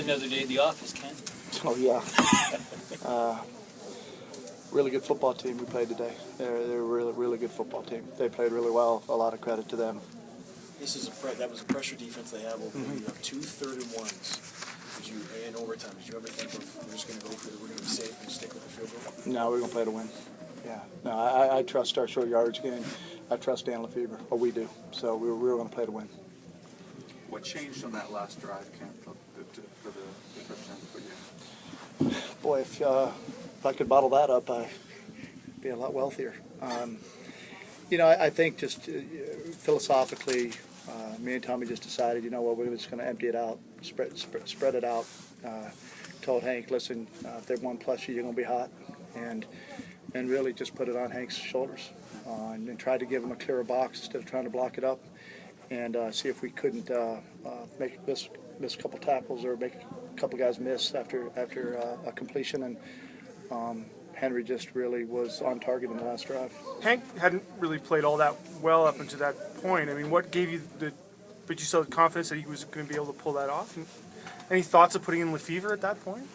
another day in the office, Ken. Oh, yeah. Really good football team we played today. They're a really good football team. They played really well. A lot of credit to them. That was a pressure defense they have over You have 2 3rd-and-1s. In overtime, did you ever think of we're just going to go for it, we're going to be safe and stick with the field goal? No, we're going to play to win. Yeah. No, I trust our short yardage game. I trust Dan Lefebvre, or we do. So we were going to play to win. What changed on that last drive, Ken, for the touchdown to put you in? Boy, if I could bottle that up, I'd be a lot wealthier. I think just philosophically, me and Tommy just decided, you know what, we're just going to empty it out, spread it out. Told Hank, listen, if they one plus you're going to be hot, and really just put it on Hank's shoulders, and tried to give him a clearer box instead of trying to block it up, and see if we couldn't make miss a couple tackles or make a couple guys miss after a completion, and Henry just really was on target in the last drive. Hank hadn't really played all that well up until that point. I mean, what gave you but you still had confidence that he was going to be able to pull that off? And any thoughts of putting in Lefebvre at that point?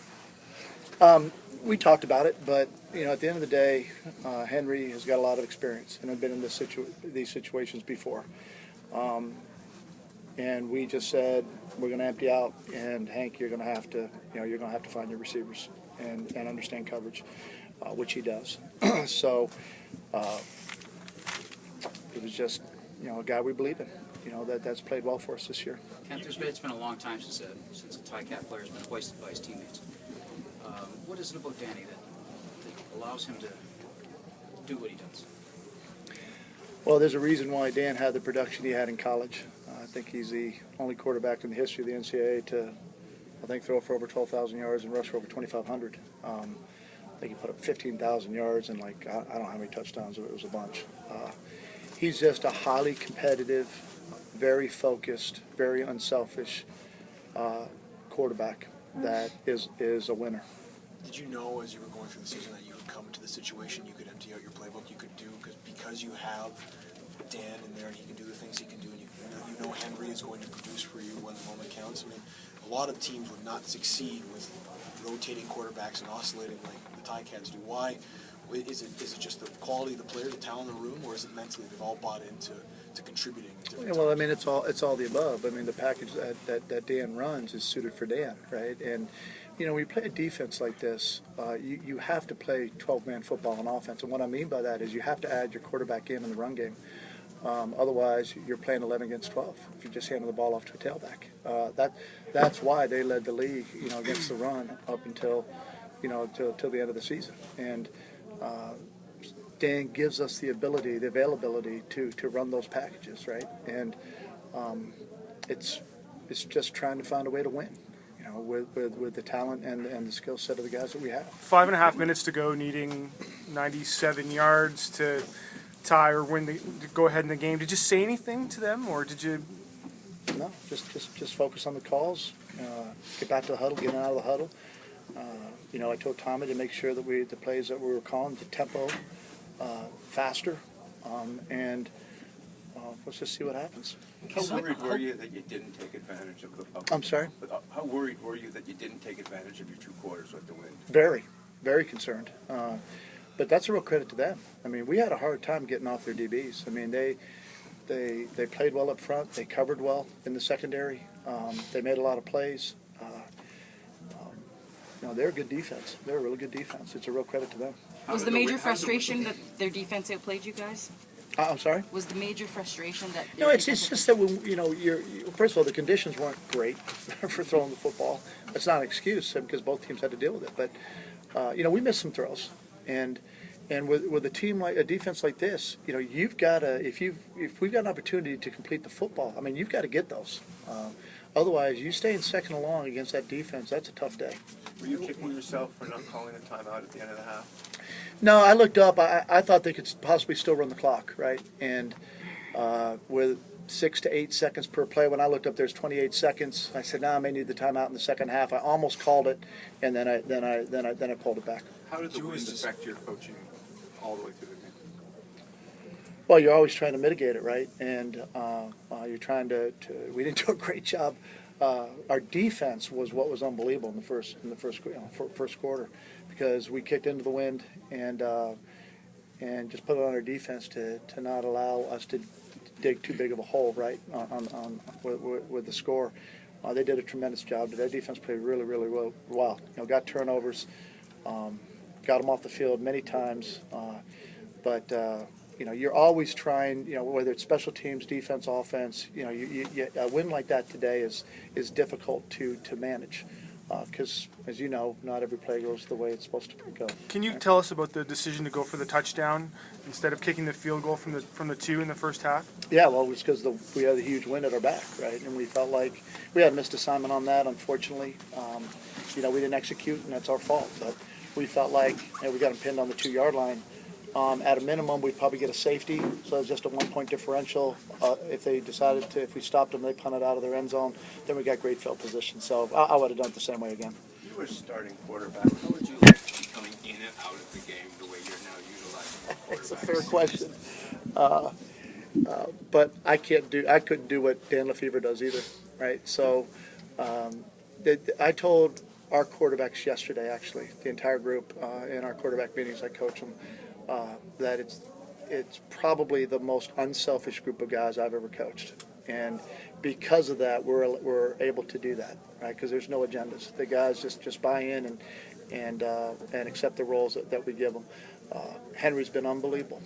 We talked about it, but at the end of the day, Henry has got a lot of experience and had been in these situations before. And we just said we're going to empty out, and Hank, you're going to have to find your receivers and understand coverage, which he does. So it was just a guy we believe in. That's played well for us this year. Kent, it's been a long time since a Ticat player has been hoisted by his teammates. What is it about Danny that allows him to do what he does? Well, there's a reason why Dan had the production he had in college. I think he's the only quarterback in the history of the NCAA to, throw for over 12,000 yards and rush for over 2,500. I think he put up 15,000 yards and I don't know how many touchdowns, but it was a bunch. He's just a highly competitive, very focused, very unselfish quarterback that is a winner. Did you know as you were going through the season that you would come to the situation you could empty out your playbook, you could do, because you have Dan in there and he can do the things he can do, and you know Henry is going to produce for you when the moment counts? I mean, a lot of teams would not succeed with rotating quarterbacks and oscillating like the Ticats do. Why? Is it just the quality of the player, the talent in the room, or is it mentally they've all bought into contributing? Well, I mean, it's all the above. I mean, the package that Dan runs is suited for Dan, right? And when you play a defense like this, you have to play 12-man football on offense. And what I mean by that is you have to add your quarterback in the run game. Otherwise, you're playing 11 against 12 if you just hand the ball off to a tailback. That's why they led the league, against the run up until till the end of the season. And Dan gives us the availability to run those packages, right? And it's just trying to find a way to win, with the talent and the skill set of the guys that we have. 5.5 minutes to go, needing 97 yards to tie or win to go ahead in the game. Did you say anything to them, or did you? No, just focus on the calls, get back to the huddle, get out of the huddle. I told Tommy to make sure that the plays that we were calling, the tempo, faster, and let's just see what happens. How worried were you that you didn't take advantage of the? I'm sorry? How worried were you that you didn't take advantage of your 2 quarters with the win? Very, very concerned. But that's a real credit to them. I mean, we had a hard time getting off their DBs. I mean, they played well up front. They covered well in the secondary. They made a lot of plays. They're a good defense. They're a really good defense. It's a real credit to them. Was the major frustration that their defense outplayed you guys? I'm sorry? Was the major frustration that... No, it's just that, first of all, the conditions weren't great for throwing the football. That's not an excuse because both teams had to deal with it. But, we missed some throws. And with a defense like this, you've got to, if we've got an opportunity to complete the football, I mean, you've got to get those. Otherwise, you stay in second and long against that defense, that's a tough day. Were you kicking yourself for not calling a timeout at the end of the half? No, I looked up. I thought they could possibly still run the clock, right? And with 6 to 8 seconds per play, when I looked up, there's 28 seconds. I said, I may need the timeout in the second half. I almost called it, and then I pulled it back. How did the wind affect your coaching all the way through the game? Well, you're always trying to mitigate it, right? And you're trying to we didn't do a great job our defense was what was unbelievable in the first quarter, because we kicked into the wind and just put it on our defense to not allow us to dig too big of a hole right on with the score. They did a tremendous job. Their defense played really, really well. Got turnovers, got them off the field many times, but you're always trying. Whether it's special teams, defense, offense. A win like that today is difficult to manage, because as you know, not every play goes the way it's supposed to go. Can you tell us about the decision to go for the touchdown instead of kicking the field goal from the 2 in the first half? Yeah, well, it was because we had a huge wind at our back, right? And we felt like we had missed assignment on that, unfortunately. We didn't execute, and that's our fault. But we felt like we got them pinned on the 2-yard line. At a minimum, we'd probably get a safety, so it's just a 1-point differential. If we stopped them, they punted out of their end zone, then we got great field position. So I would have done it the same way again. You were starting quarterback. How would you like to be coming in and out of the game the way you're now utilizing quarterbacks? It's a fair question. But I couldn't do what Dan Lefevre does either, right? So I told our quarterbacks yesterday, actually, the entire group in our quarterback meetings, I coach them, that it's probably the most unselfish group of guys I've ever coached. And because of that, we're able to do that, right? Because there's no agendas. The guys just buy in and accept the roles that we give them. Henry's been unbelievable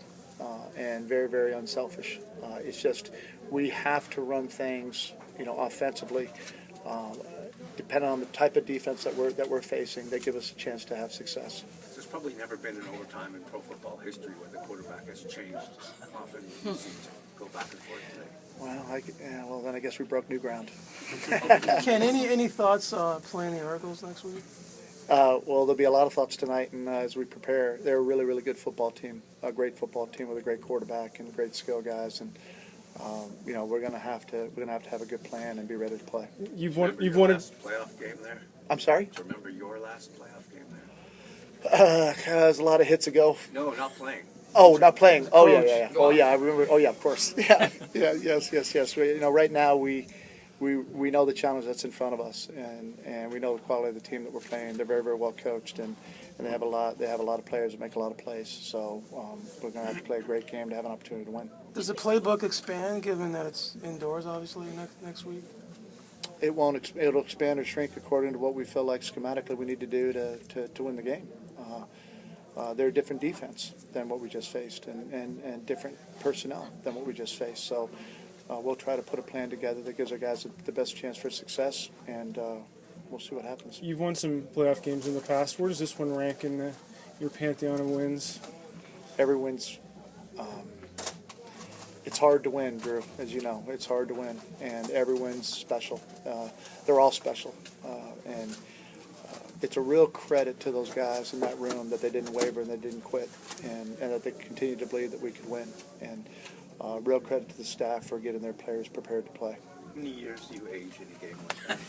and very, very unselfish. It's just we have to run things, offensively, depending on the type of defense that we're facing. They give us a chance to have success. There's probably never been an overtime in pro football history where the quarterback has changed often. You seem to go back and forth today. Well, then I guess we broke new ground. Ken, any thoughts playing the Oracles next week? Well, there'll be a lot of thoughts tonight, and as we prepare, they're a really, really good football team, a great football team with a great quarterback and great skill guys, and we're gonna have to have a good plan and be ready to play. You've Remember your won last playoff game there? I'm sorry? Do you remember your last playoff game there? There's a lot of hits ago. No, not playing. Oh, not playing. Oh, Coach. yeah. Oh, yeah. I remember. Oh, yeah. Of course. Yeah. Yes. Right now we know the challenge that's in front of us, and we know the quality of the team that we're playing. They're very, very well coached, and they have a lot. They have a lot of players that make a lot of plays. So we're going to have to play a great game to have an opportunity to win. Does the playbook expand, given that it's indoors, obviously, next week? It won't. It'll expand or shrink according to what we feel like schematically we need to do to win the game. They're a different defense than what we just faced, and different personnel than what we just faced. So we'll try to put a plan together that gives our guys the best chance for success, and we'll see what happens. You've won some playoff games in the past. Where does this one rank in your pantheon of wins? Every win's. It's hard to win, Drew, as you know. It's hard to win, and every win's special. They're all special, and it's a real credit to those guys in that room that they didn't waver and they didn't quit, and that they continued to believe that we could win. And real credit to the staff for getting their players prepared to play. How many years do you age in a game like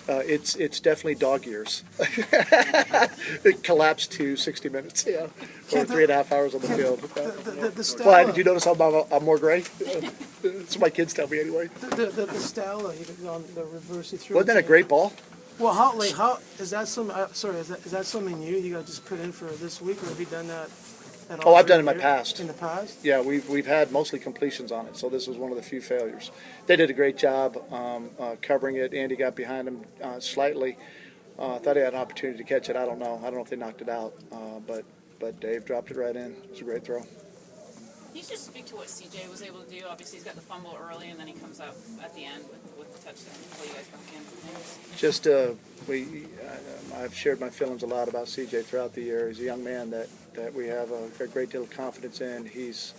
that? It's definitely dog years. It collapsed to 60 minutes, or 3.5 hours on the field. The style, Why, did you notice I'm more gray? That's what my kids tell me anyway. The style, you could on the reverse you threw. Wasn't that a great ball? Well, how is that some? Is that something you got to just put in for this week, or have you done that at all? Oh, I've done it in my year? past. In the past? Yeah, we've had mostly completions on it, so this was one of the few failures. They did a great job covering it. Andy got behind him slightly. Thought he had an opportunity to catch it. I don't know if they knocked it out, but Dave dropped it right in. It was a great throw. Can you just speak to what CJ was able to do? Obviously, he's got the fumble early, and then he comes up at the end with the touchdown. What you guys back in? Just I've shared my feelings a lot about CJ throughout the year. He's a young man that we have a great deal of confidence in. He's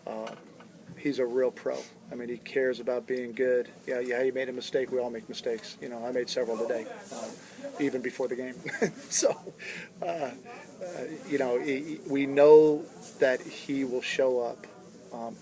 a real pro. I mean, he cares about being good. Yeah, he made a mistake. We all make mistakes. I made several today, even before the game. So, we know that he will show up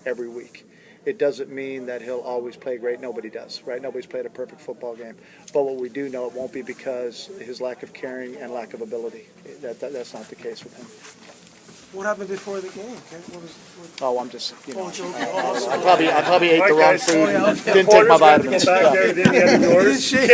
every week. It doesn't mean that he'll always play great. Nobody does, right? Nobody's played a perfect football game. But what we do know, it won't be because his lack of caring and lack of ability. That's not the case with him. What happened before the game? Okay? What, Oh, I'm just, oh, joking. Oh, I probably ate the wrong food and yeah, okay. didn't take my vitamins. Back Yeah. there, then he had the doors. Shake.